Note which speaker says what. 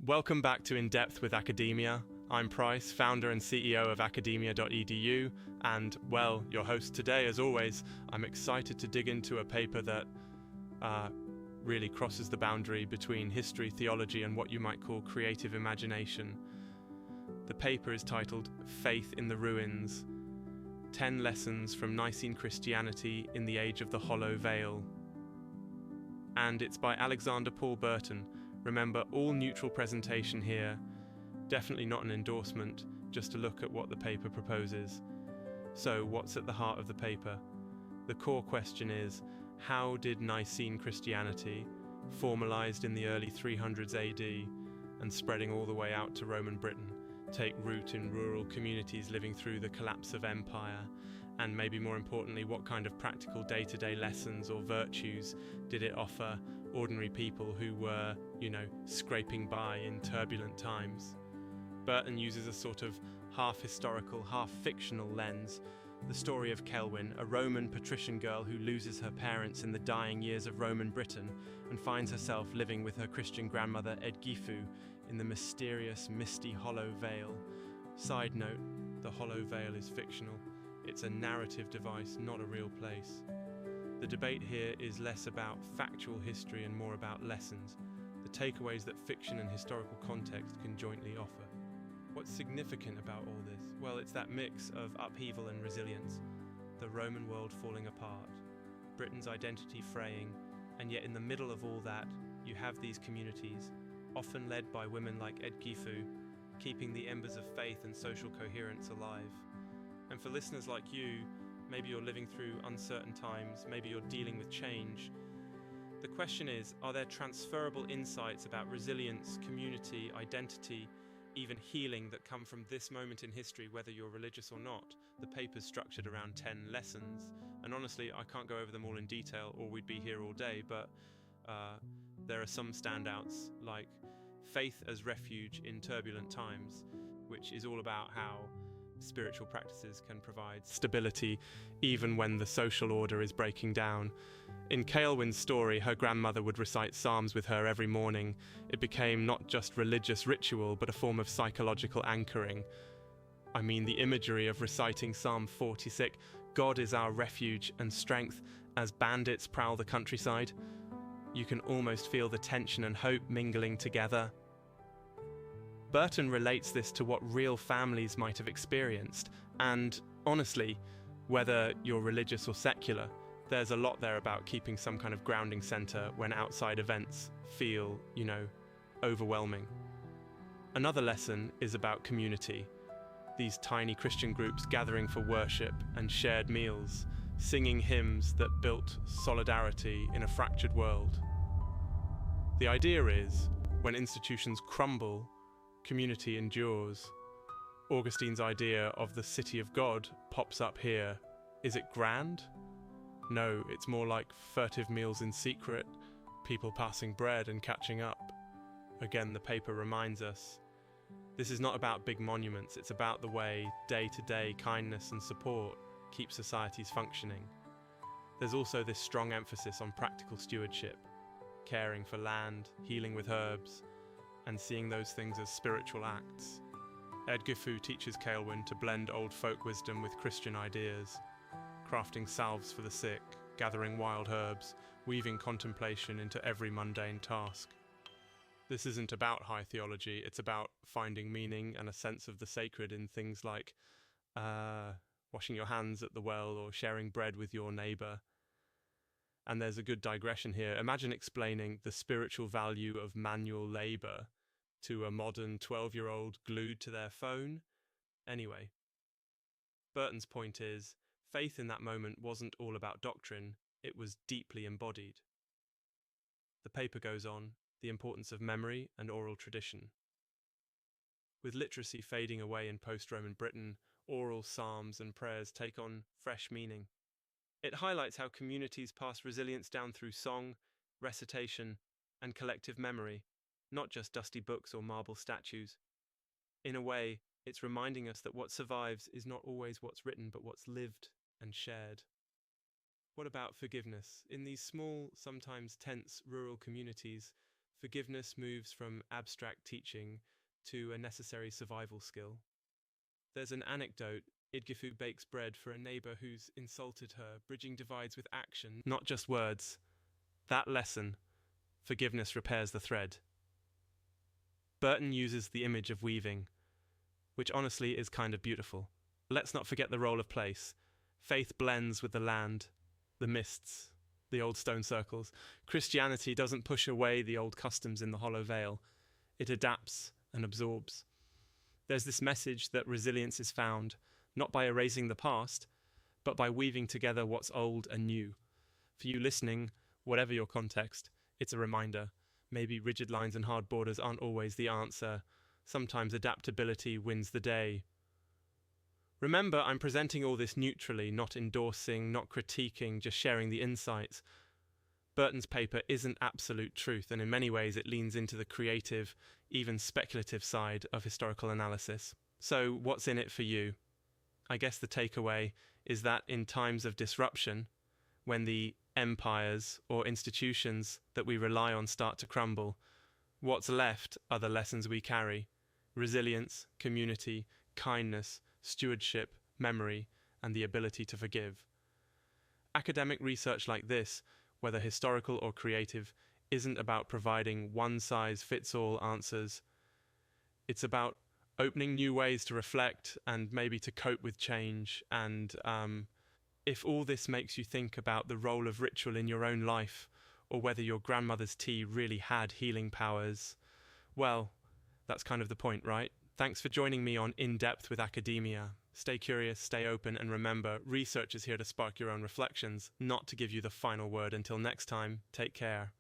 Speaker 1: Welcome back to In Depth with Academia. I'm Price, founder and CEO of academia.edu, and, well, your host today, as always. I'm excited to dig into a paper that really crosses the boundary between history, theology, and what you might call creative imagination. The paper is titled Faith in the Ruins: 10 Lessons from Nicene Christianity in the Age of the Hollow Vale. And it's by Alexander Paul Burton. Remember, all neutral presentation here, definitely not an endorsement, just a look at what the paper proposes. So, what's at the heart of the paper? The core question is, how did Nicene Christianity, formalized in the early 300s AD and spreading all the way out to Roman Britain, take root in rural communities living through the collapse of empire? And maybe more importantly, what kind of practical day-to-day lessons or virtues did it offer ordinary people who were, scraping by in turbulent times? Burton uses a sort of half-historical, half-fictional lens. The story of Caelwyn, a Roman Patrician girl who loses her parents in the dying years of Roman Britain and finds herself living with her Christian grandmother Eadgifu in the mysterious, misty Hollow Vale. Side note, the Hollow Vale is fictional. It's a narrative device, not a real place. The debate here is less about factual history and more about lessons, the takeaways that fiction and historical context can jointly offer. What's significant about all this? Well, it's that mix of upheaval and resilience, the Roman world falling apart, Britain's identity fraying, and yet in the middle of all that, you have these communities, often led by women like Eadgifu, keeping the embers of faith and social coherence alive. And for listeners like you, maybe you're living through uncertain times, maybe you're dealing with change. The question is, are there transferable insights about resilience, community, identity, even healing that come from this moment in history, whether you're religious or not? The paper's structured around 10 lessons, and honestly, I can't go over them all in detail or we'd be here all day, but there are some standouts, like faith as refuge in turbulent times, which is all about how spiritual practices can provide stability even when the social order is breaking down. In Caelwyn's story, her grandmother would recite psalms with her every morning. It became not just religious ritual, but a form of psychological anchoring. I mean, the imagery of reciting Psalm 46, God is our refuge and strength as bandits prowl the countryside. You can almost feel the tension and hope mingling together. Burton relates this to what real families might have experienced, and honestly, whether you're religious or secular, there's a lot there about keeping some kind of grounding center when outside events feel, overwhelming. Another lesson is about community. These tiny Christian groups gathering for worship and shared meals, singing hymns that built solidarity in a fractured world. The idea is, when institutions crumble, community endures. Augustine's idea of the city of God pops up here. Is it grand? No, it's more like furtive meals in secret, people passing bread and catching up. Again, the paper reminds us, this is not about big monuments, it's about the way day-to-day kindness and support keep societies functioning. There's also this strong emphasis on practical stewardship, caring for land, healing with herbs, and seeing those things as spiritual acts. Eadgifu teaches Caelwyn to blend old folk wisdom with Christian ideas, crafting salves for the sick, gathering wild herbs, weaving contemplation into every mundane task. This isn't about high theology, it's about finding meaning and a sense of the sacred in things like washing your hands at the well or sharing bread with your neighbour. And there's a good digression here. Imagine explaining the spiritual value of manual labour to a modern 12-year-old glued to their phone. Anyway, Burton's point is, faith in that moment wasn't all about doctrine, it was deeply embodied. The paper goes on, the importance of memory and oral tradition. With literacy fading away in post-Roman Britain, oral psalms and prayers take on fresh meaning. It highlights how communities pass resilience down through song, recitation, and collective memory, not just dusty books or marble statues. In a way, it's reminding us that what survives is not always what's written, but what's lived and shared. What about forgiveness? In these small, sometimes tense rural communities, Forgiveness moves from abstract teaching to a necessary survival skill. There's an anecdote. Eadgifu bakes bread for a neighbor who's insulted her, bridging divides with action, not just words. That lesson, forgiveness repairs the thread. Burton uses the image of weaving, which honestly is kind of beautiful. Let's not forget the role of place. Faith blends with the land, the mists, the old stone circles. Christianity doesn't push away the old customs in the Hollow Vale. It adapts and absorbs. There's this message that resilience is found, not by erasing the past, but by weaving together what's old and new. For you listening, whatever your context, it's a reminder. Maybe rigid lines and hard borders aren't always the answer. Sometimes adaptability wins the day. Remember, I'm presenting all this neutrally, not endorsing, not critiquing, just sharing the insights. Burton's paper isn't absolute truth, and in many ways it leans into the creative, even speculative side of historical analysis. So, what's in it for you? I guess the takeaway is that in times of disruption, when the empires or institutions that we rely on start to crumble, what's left are the lessons we carry: resilience, community, kindness, stewardship, memory, and the ability to forgive. Academic research like this, whether historical or creative, isn't about providing one-size-fits-all answers. It's about opening new ways to reflect and maybe to cope with change. And if all this makes you think about the role of ritual in your own life, or whether your grandmother's tea really had healing powers, well, that's kind of the point, right? Thanks for joining me on In Depth with Academia. Stay curious, stay open, and remember, research is here to spark your own reflections, not to give you the final word. Until next time, take care.